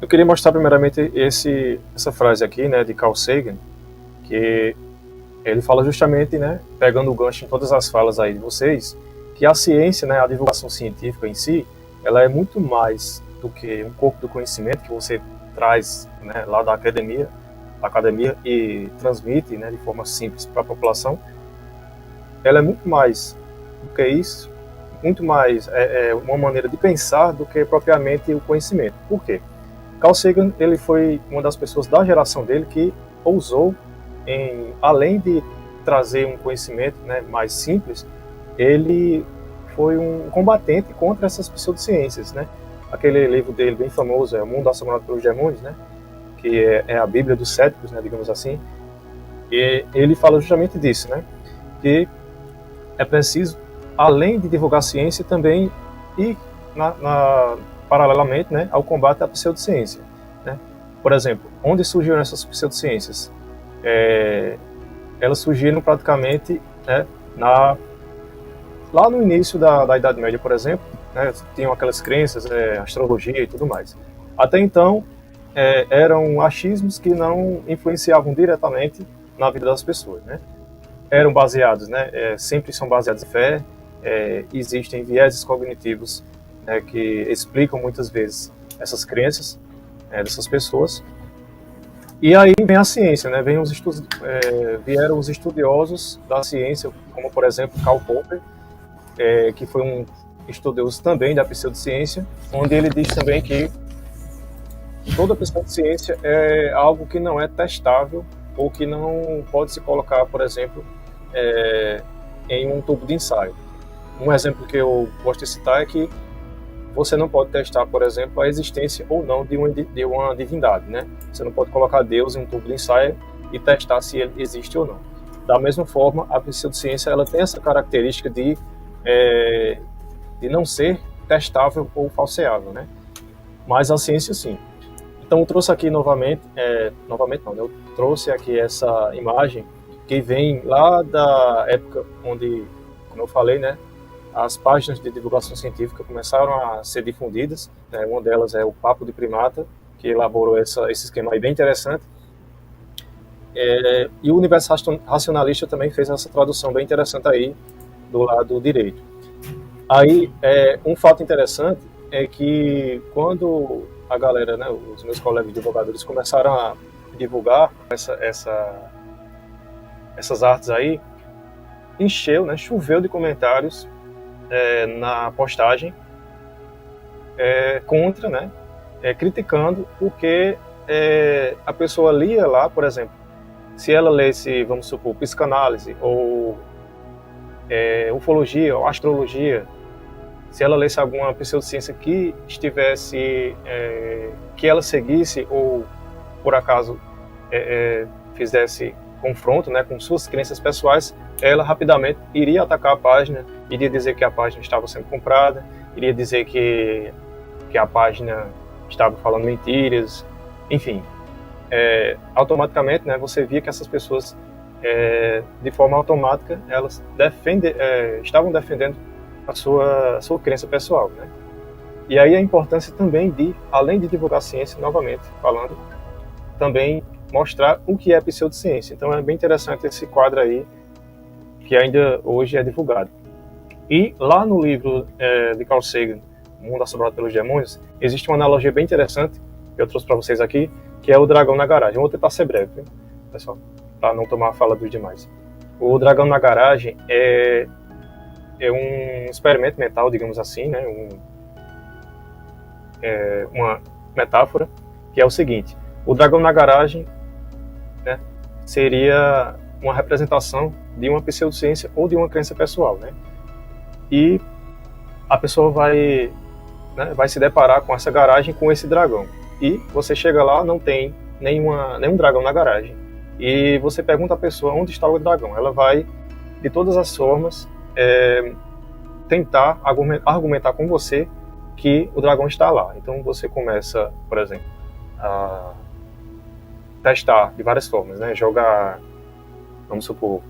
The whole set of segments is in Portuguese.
Eu queria mostrar primeiramente essa frase aqui, né, de Carl Sagan, que ele fala justamente, né, pegando o gancho em todas as falas aí de vocês, que a ciência, né, a divulgação científica em si, ela é muito mais do que um corpo do conhecimento que você traz, né, lá da academia e transmite, né, de forma simples para a população. Ela é muito mais do que isso, muito mais uma maneira de pensar do que propriamente o conhecimento. Por quê? Carl Sagan, ele foi uma das pessoas da geração dele que ousou além de trazer um conhecimento, né, mais simples, ele foi um combatente contra essas pseudociências, né? Aquele livro dele bem famoso, O Mundo Assombrado pelos Demônios, né? Que é a Bíblia dos céticos, né, digamos assim. E ele fala justamente disso, né? Que é preciso, além de divulgar a ciência, também ir paralelamente, né, ao combate à pseudociência, né? Por exemplo, onde surgiram essas pseudociências? Elas surgiram praticamente, né, lá no início da Idade Média, por exemplo, né, tinham aquelas crenças, astrologia e tudo mais. Até então, eram achismos que não influenciavam diretamente na vida das pessoas, né? Eram baseados, né, sempre são baseados em fé, existem vieses cognitivos, né, que explicam muitas vezes essas crenças dessas pessoas. E aí vem a ciência, né? Vieram os estudiosos da ciência, como por exemplo Karl Popper, que foi um estudioso também da pseudociência, onde ele diz também que toda pseudociência é algo que não é testável ou que não pode se colocar, por exemplo, em um tubo de ensaio. Um exemplo que eu gosto de citar é que você não pode testar, por exemplo, a existência ou não de uma divindade, né? Você não pode colocar Deus em um tubo de ensaio e testar se ele existe ou não. Da mesma forma, a pseudociência ela tem essa característica de não ser testável ou falseável, né? Mas a ciência sim. Então eu trouxe aqui novamente não, eu trouxe aqui essa imagem que vem lá da época onde, como eu falei, né, as páginas de divulgação científica começaram a ser difundidas, né? Uma delas é o Papo de Primata, que elaborou esse esquema aí bem interessante, e o Universo Racionalista também fez essa tradução bem interessante aí do lado direito. Aí, um fato interessante é que quando a galera, né, os meus colegas divulgadores começaram a divulgar essas artes aí, encheu, né, choveu de comentários na postagem contra, né, criticando, porque a pessoa lia lá, por exemplo, se ela lesse, vamos supor, psicanálise ou ufologia ou astrologia, se ela lesse alguma pseudociência que estivesse, que ela seguisse ou por acaso fizesse confronto, né, com suas crenças pessoais, ela rapidamente iria atacar a página, iria dizer que a página estava sendo comprada, iria dizer que a página estava falando mentiras, enfim. Automaticamente, né, você via que essas pessoas, de forma automática, elas estavam defendendo a sua crença pessoal, né? E aí a importância também além de divulgar a ciência, novamente falando, também mostrar o que é pseudociência. Então é bem interessante esse quadro aí, que ainda hoje é divulgado. E lá no livro de Carl Sagan, O Mundo Assombrado pelos Demônios, existe uma analogia bem interessante, que eu trouxe para vocês aqui, que é o dragão na garagem. Eu vou tentar ser breve, viu, pessoal, para não tomar a fala dos demais. O dragão na garagem é um experimento mental, digamos assim, né? Uma metáfora, que é o seguinte: o dragão na garagem, né, seria uma representação de uma pseudociência ou de uma crença pessoal, né? E a pessoa vai se deparar com essa garagem, com esse dragão. E você chega lá, não tem nenhum dragão na garagem. E você pergunta à pessoa onde está o dragão. Ela vai, de todas as formas, tentar argumentar com você que o dragão está lá. Então você começa, por exemplo, a testar de várias formas, né? Jogar, vamos supor,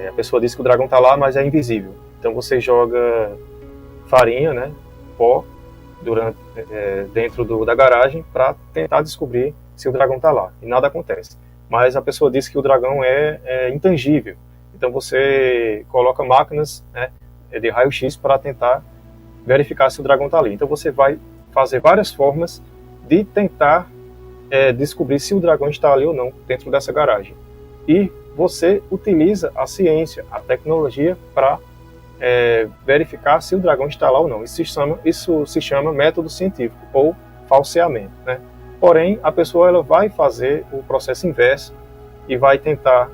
a pessoa diz que o dragão está lá, mas é invisível. Então você joga farinha, né, pó, dentro da garagem para tentar descobrir se o dragão está lá, e nada acontece. Mas a pessoa disse que o dragão é intangível, então você coloca máquinas, né, de raio-x para tentar verificar se o dragão está ali. Então você vai fazer várias formas de tentar descobrir se o dragão está ali ou não dentro dessa garagem. E você utiliza a ciência, a tecnologia para verificar se o dragão está lá ou não. Isso se chama método científico ou falseamento, né? Porém, a pessoa ela vai fazer o processo inverso e vai tentar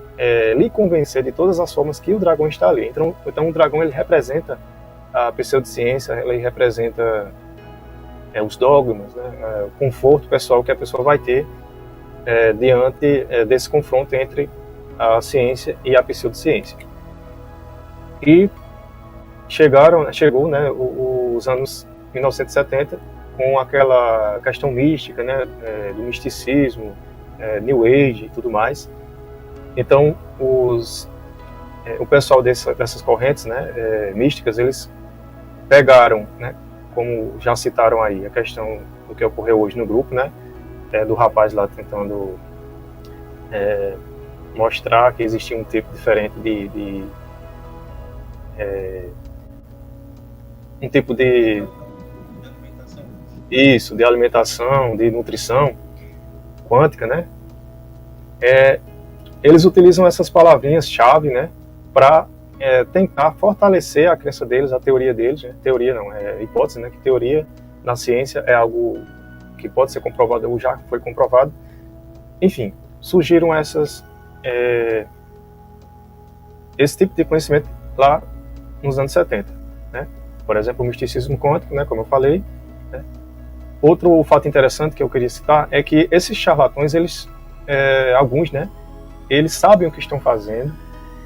lhe convencer de todas as formas que o dragão está ali. Então o dragão ele representa a pseudociência, ele representa os dogmas, né? O conforto pessoal que a pessoa vai ter diante desse confronto entre a ciência e a pseudociência. E chegou, né, os anos 1970 com aquela questão mística, né, do misticismo, New Age e tudo mais. Então o pessoal dessas correntes, né, místicas, eles pegaram, né, como já citaram aí, a questão do que ocorreu hoje no grupo, né, do rapaz lá tentando mostrar que existia um tipo diferente um tipo de alimentação, de nutrição quântica, né? Eles utilizam essas palavrinhas-chave, né, para tentar fortalecer a crença deles, a teoria deles, né? Teoria não, é hipótese, né? Que teoria na ciência é algo que pode ser comprovado ou já foi comprovado. Enfim, surgiram esse tipo de conhecimento lá nos anos 70, né? Por exemplo, o misticismo quântico, né, como eu falei, né? Outro fato interessante que eu queria citar é que esses charlatões, alguns, né, eles sabem o que estão fazendo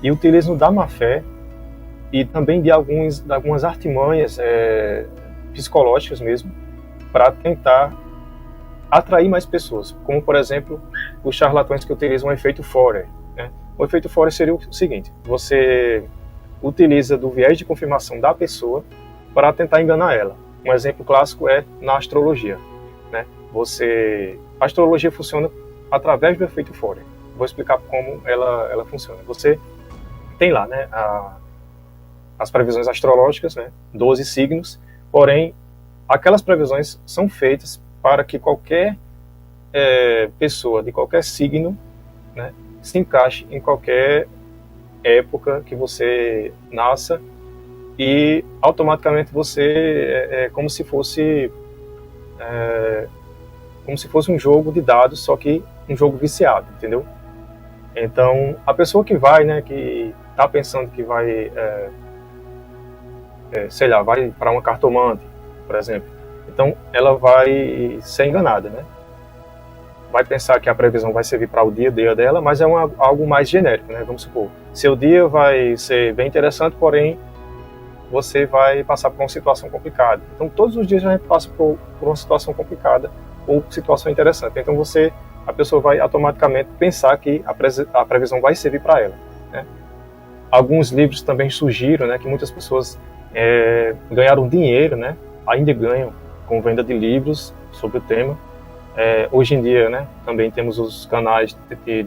e utilizam da má-fé e também de algumas artimanhas psicológicas mesmo para tentar atrair mais pessoas, como por exemplo os charlatões que utilizam o efeito Forer, né? O efeito Forer seria o seguinte: você utiliza do viés de confirmação da pessoa para tentar enganar ela. Um exemplo clássico é na astrologia, né? A astrologia funciona através do efeito Forer. Vou explicar como ela funciona. Você tem lá, né, as previsões astrológicas, né, 12 signos, porém aquelas previsões são feitas para que qualquer pessoa de qualquer signo, né, se encaixe em qualquer época que você nasça e automaticamente você como se fosse um jogo de dados, só que um jogo viciado, entendeu? Então a pessoa que vai, né, que está pensando que vai sei lá, vai para uma cartomante, por exemplo, então ela vai ser enganada, né? Vai pensar que a previsão vai servir para o dia dela, mas é algo mais genérico, né? Vamos supor, seu dia vai ser bem interessante, porém você vai passar por uma situação complicada. Então todos os dias a gente passa por uma situação complicada ou situação interessante. Então a pessoa vai automaticamente pensar que a previsão vai servir para ela, né? Alguns livros também surgiram, né, que muitas pessoas ganharam dinheiro, né? Ainda ganham com venda de livros sobre o tema. Hoje em dia, né, também temos os canais de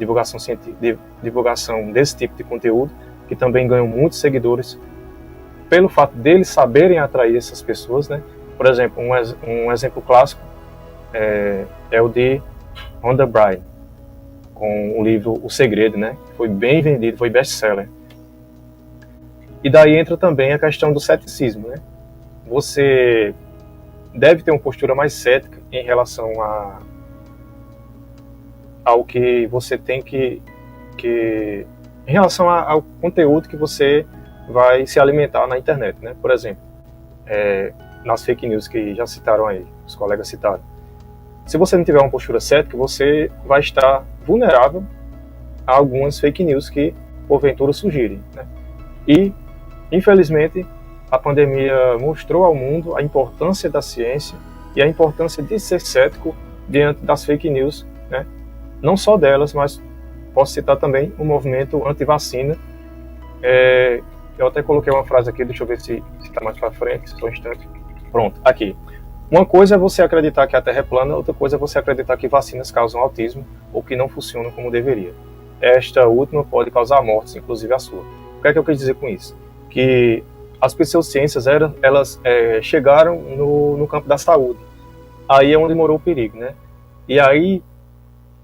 divulgação desse tipo de conteúdo, que também ganham muitos seguidores pelo fato deles saberem atrair essas pessoas, né? Por exemplo, um exemplo clássico é o de Rhonda Byrne, com o livro O Segredo, né? Foi bem vendido, foi best-seller. E daí entra também a questão do ceticismo, né? Você deve ter uma postura mais cética em relação ao que você tem que em relação ao conteúdo que você vai se alimentar na internet, né? Por exemplo, nas fake news que já citaram aí, os colegas citaram. Se você não tiver uma postura cética, você vai estar vulnerável a algumas fake news que porventura surgirem, né? E, infelizmente, a pandemia mostrou ao mundo a importância da ciência e a importância de ser cético diante das fake news, né? Não só delas, mas posso citar também o movimento anti-vacina. Eu até coloquei uma frase aqui, deixa eu ver se está mais para frente, só um instante. Pronto, aqui. Uma coisa é você acreditar que a Terra é plana, outra coisa é você acreditar que vacinas causam autismo ou que não funcionam como deveria. Esta última pode causar mortes, inclusive a sua. O que é que eu quis dizer com isso? Que as pseudociências, elas chegaram no campo da saúde. Aí é onde morou o perigo, né? E aí,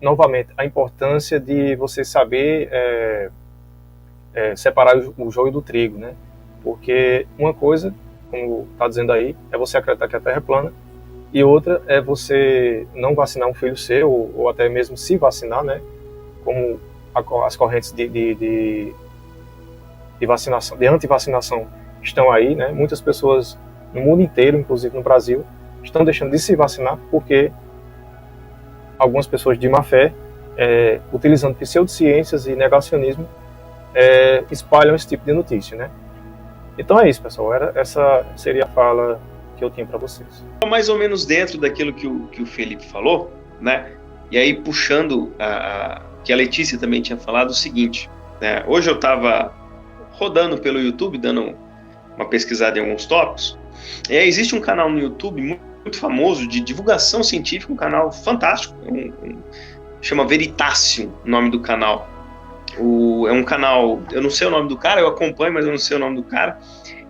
novamente, a importância de você saber separar o joio do trigo, né? Porque uma coisa, como está dizendo aí, é você acreditar que a Terra é plana, e outra é você não vacinar um filho seu, ou até mesmo se vacinar, né? Como as correntes de vacinação, de antivacinação estão aí, né? Muitas pessoas no mundo inteiro, inclusive no Brasil, estão deixando de se vacinar porque algumas pessoas de má fé, utilizando pseudociências e negacionismo, espalham esse tipo de notícia, né? Então é isso, pessoal. Essa seria a fala que eu tinha para vocês. Mais ou menos dentro daquilo que o Felipe falou, né? E aí puxando que a Letícia também tinha falado o seguinte, né? Hoje eu estava rodando pelo YouTube, dando uma pesquisada em alguns tópicos, e aí existe um canal no YouTube muito famoso de divulgação científica, um canal fantástico, chama Veritasium, o nome do canal. É um canal, eu não sei o nome do cara, eu acompanho, mas eu não sei o nome do cara,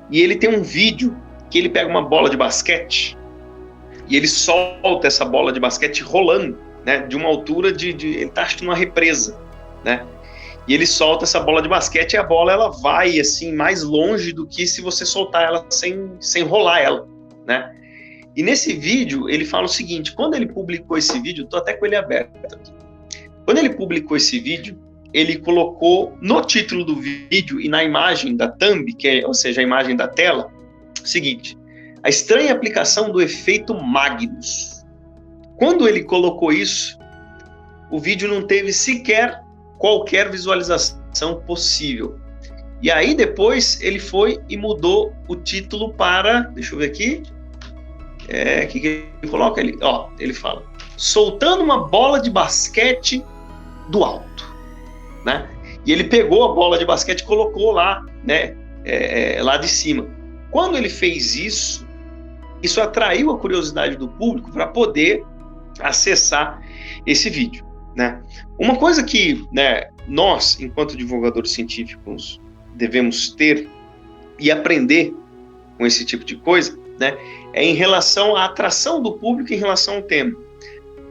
e ele tem um vídeo que ele pega uma bola de basquete e ele solta essa bola de basquete rolando, né, de uma altura ele tá acho que numa represa, né, e ele solta essa bola de basquete e a bola ela vai assim mais longe do que se você soltar ela sem rolar ela, né. E nesse vídeo ele fala o seguinte, quando ele publicou esse vídeo, tô até com ele aberto aqui, quando ele publicou esse vídeo, ele colocou no título do vídeo e na imagem da thumb, ou seja, a imagem da tela, o seguinte, a estranha aplicação do efeito Magnus. Quando ele colocou isso, o vídeo não teve sequer qualquer visualização possível. E aí depois ele foi e mudou o título para, deixa eu ver aqui, que ele coloca? Ele fala, soltando uma bola de basquete do alto. Né? E ele pegou a bola de basquete e colocou lá, né, lá de cima. Quando ele fez isso atraiu a curiosidade do público para poder acessar esse vídeo, né? Uma coisa que, né, nós, enquanto divulgadores científicos, devemos ter e aprender com esse tipo de coisa, né, é em relação à atração do público em relação ao tema.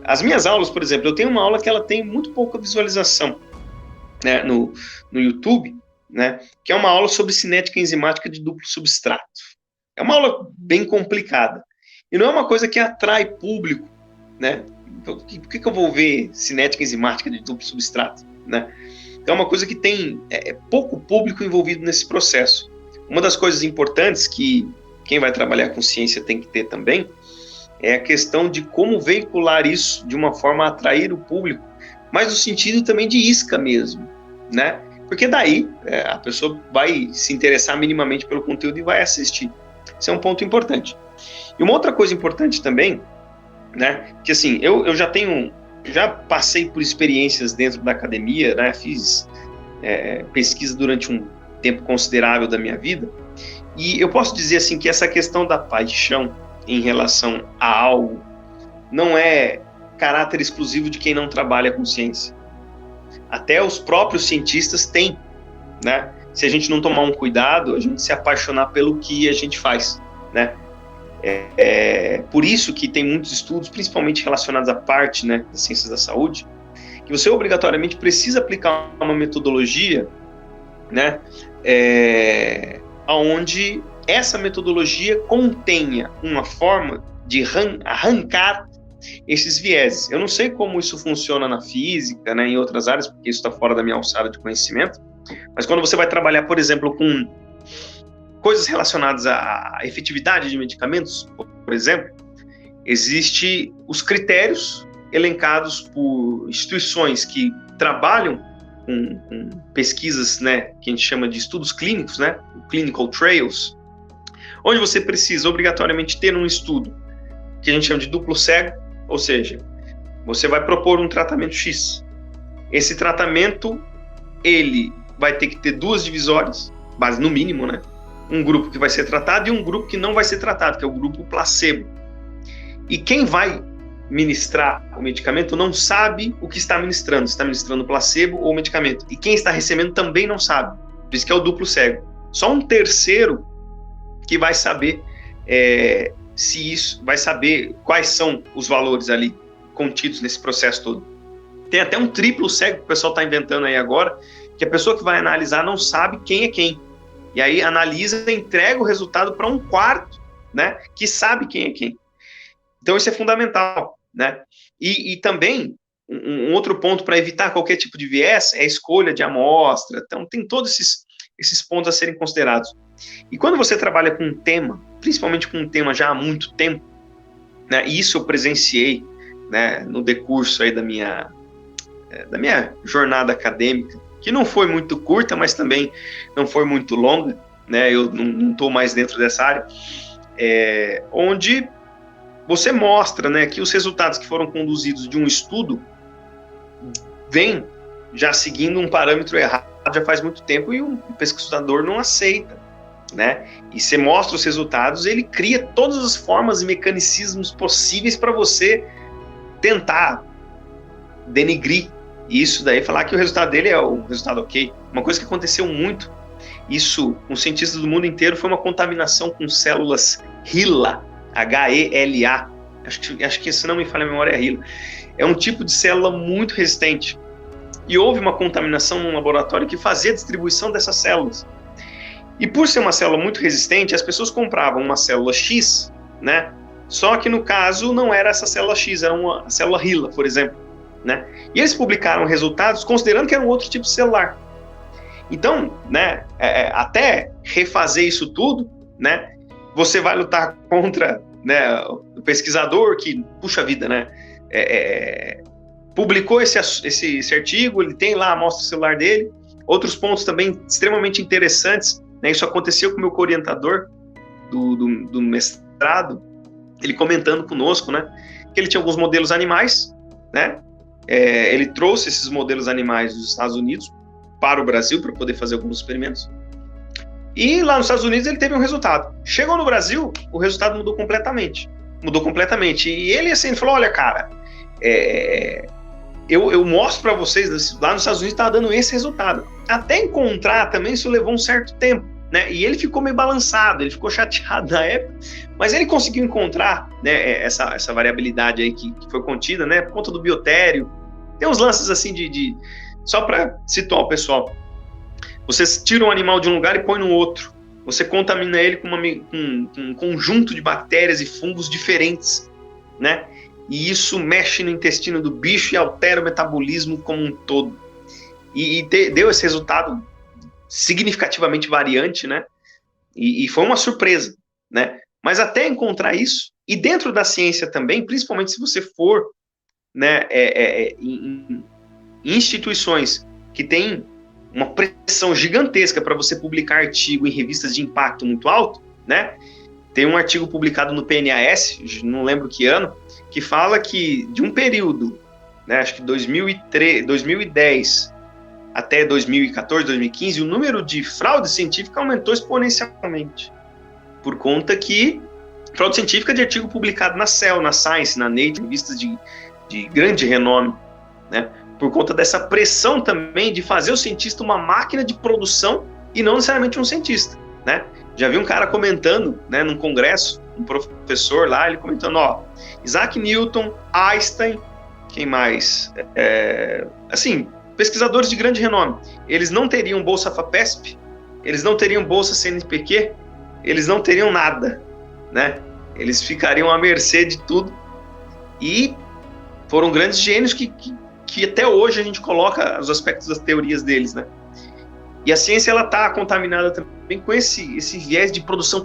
As minhas aulas, por exemplo, eu tenho uma aula que ela tem muito pouca visualização, né, no YouTube, né, que é uma aula sobre cinética enzimática de duplo substrato. É uma aula bem complicada. E não é uma coisa que atrai público, né? Por que eu vou ver cinética enzimática de duplo substrato, né? É uma coisa que tem pouco público envolvido nesse processo. Uma das coisas importantes que quem vai trabalhar com ciência tem que ter também é a questão de como veicular isso de uma forma a atrair o público, mas no sentido também de isca mesmo, né? Porque daí a pessoa vai se interessar minimamente pelo conteúdo e vai assistir. Isso é um ponto importante. E uma outra coisa importante também, né? Que assim, eu já passei por experiências dentro da academia, né? Fiz pesquisa durante um tempo considerável da minha vida, e eu posso dizer assim que essa questão da paixão em relação a algo não é caráter exclusivo de quem não trabalha com ciência. Até os próprios cientistas têm, né? Se a gente não tomar um cuidado, a gente se apaixonar pelo que a gente faz, né? Por isso que tem muitos estudos, principalmente relacionados à parte, né, das ciências da saúde, que você obrigatoriamente precisa aplicar uma metodologia, né, onde essa metodologia contenha uma forma de arrancar esses vieses. Eu não sei como isso funciona na física, né, em outras áreas, porque isso está fora da minha alçada de conhecimento, mas quando você vai trabalhar, por exemplo, com coisas relacionadas à efetividade de medicamentos, por exemplo, existem os critérios elencados por instituições que trabalham com pesquisas, né, que a gente chama de estudos clínicos, né, clinical trials, onde você precisa obrigatoriamente ter um estudo que a gente chama de duplo cego, ou seja, você vai propor um tratamento X. Esse tratamento, ele vai ter que ter duas divisórias, base no mínimo, né? Um grupo que vai ser tratado e um grupo que não vai ser tratado, que é o grupo placebo. E quem vai ministrar o medicamento não sabe o que está ministrando, se está ministrando placebo ou medicamento. E quem está recebendo também não sabe. Por isso que é o duplo cego. Só um terceiro que vai saber se isso, vai saber quais são os valores ali contidos nesse processo todo. Tem até um triplo cego que o pessoal está inventando aí agora, que a pessoa que vai analisar não sabe quem é quem. E aí analisa e entrega o resultado para um quarto, né, que sabe quem é quem. Então isso é fundamental, né? E também, um outro ponto para evitar qualquer tipo de viés é a escolha de amostra. Então tem todos esses pontos a serem considerados. E quando você trabalha com um tema, principalmente com um tema já há muito tempo, né, e isso eu presenciei, né, no decurso aí da minha jornada acadêmica, que não foi muito curta, mas também não foi muito longa, né, eu não estou mais dentro dessa área, onde você mostra, né, que os resultados que foram conduzidos de um estudo vêm já seguindo um parâmetro errado já faz muito tempo e o pesquisador não aceita, né? E você mostra os resultados, ele cria todas as formas e mecanicismos possíveis para você tentar denegrir isso daí, falar que o resultado dele é o resultado ok. Uma coisa que aconteceu muito, isso com cientistas do mundo inteiro, foi uma contaminação com células HeLa, H-E-L-A. Acho que, se não me falha a memória, é HeLa. É um tipo de célula muito resistente. E houve uma contaminação num laboratório que fazia a distribuição dessas células. E por ser uma célula muito resistente, as pessoas compravam uma célula X, né? Só que no caso não era essa célula X, era uma célula HeLa, por exemplo, né? E eles publicaram resultados considerando que era um outro tipo de celular. Então, né, até refazer isso tudo, né, você vai lutar contra, né, o pesquisador que, puxa vida, né, publicou esse artigo, ele tem lá a amostra celular dele. Outros pontos também extremamente interessantes, né, isso aconteceu com o meu orientador do mestrado, ele comentando conosco, né, que ele tinha alguns modelos animais, né, ele trouxe esses modelos animais dos Estados Unidos para o Brasil para poder fazer alguns experimentos. E lá nos Estados Unidos ele teve um resultado. Chegou no Brasil, o resultado mudou completamente. E ele assim falou: olha, cara, eu mostro para vocês, lá nos Estados Unidos estava dando esse resultado. Até encontrar também isso levou um certo tempo, né? E ele ficou meio balançado, ele ficou chateado na época, mas ele conseguiu encontrar, né, essa variabilidade aí que foi contida, né, por conta do biotério. Tem uns lances assim só para situar o pessoal. Você tira um animal de um lugar e põe no outro. Você contamina ele com um conjunto de bactérias e fungos diferentes, né? E isso mexe no intestino do bicho e altera o metabolismo como um todo. E deu esse resultado significativamente variante, né? E foi uma surpresa, né? Mas até encontrar isso, e dentro da ciência também, principalmente se você for, né, em instituições que têm uma pressão gigantesca para você publicar artigo em revistas de impacto muito alto, né? Tem um artigo publicado no PNAS, não lembro que ano, que fala que de um período, né, acho que 2010 até 2014, 2015, o número de fraude científica aumentou exponencialmente, por conta que fraude científica de artigo publicado na Cell, na Science, na Nature, revistas de grande renome, né? Por conta dessa pressão também de fazer o cientista uma máquina de produção e não necessariamente um cientista, né? Já vi um cara comentando, né, num congresso, um professor lá, ele comentando, ó, Isaac Newton, Einstein, quem mais? Assim, pesquisadores de grande renome, eles não teriam bolsa FAPESP, eles não teriam bolsa CNPq, eles não teriam nada, né? Eles ficariam à mercê de tudo e foram grandes gênios que até hoje a gente coloca os aspectos das teorias deles, né? E a ciência, ela está contaminada também com esse viés de produção,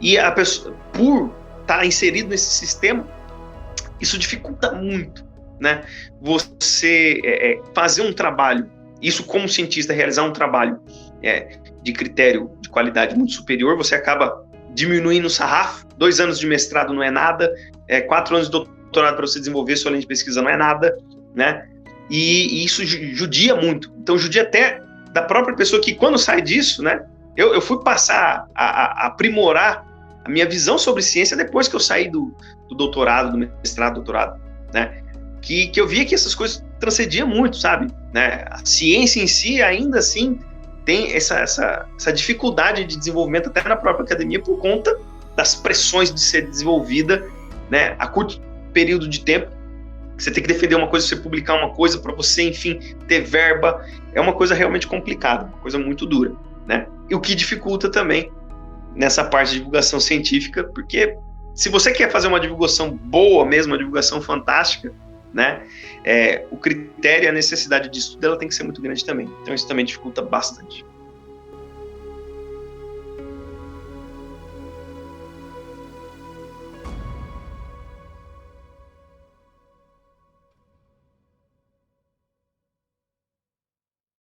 e a pessoa, por estar inserido nesse sistema, isso dificulta muito, né? Você fazer um trabalho, isso como cientista, realizar um trabalho de critério de qualidade muito superior, você acaba diminuindo o sarrafo. 2 anos de mestrado não é nada, 4 anos de doutorado para você desenvolver sua linha de pesquisa não é nada, né? E isso judia muito. Então, judia até da própria pessoa que, quando sai disso, né? Eu fui passar a aprimorar a minha visão sobre ciência depois que eu saí do doutorado, do mestrado, doutorado, né? Que eu via que essas coisas transcendiam muito, sabe? Né? A ciência em si, ainda assim, tem essa dificuldade de desenvolvimento até na própria academia por conta das pressões de ser desenvolvida, né, a curto período de tempo. Você tem que defender uma coisa, você publicar uma coisa para você, enfim, ter verba. É uma coisa realmente complicada, uma coisa muito dura, né? E o que dificulta também nessa parte de divulgação científica, porque se você quer fazer uma divulgação boa mesmo, uma divulgação fantástica, né, o critério e a necessidade de estudo ela tem que ser muito grande também. Então isso também dificulta bastante.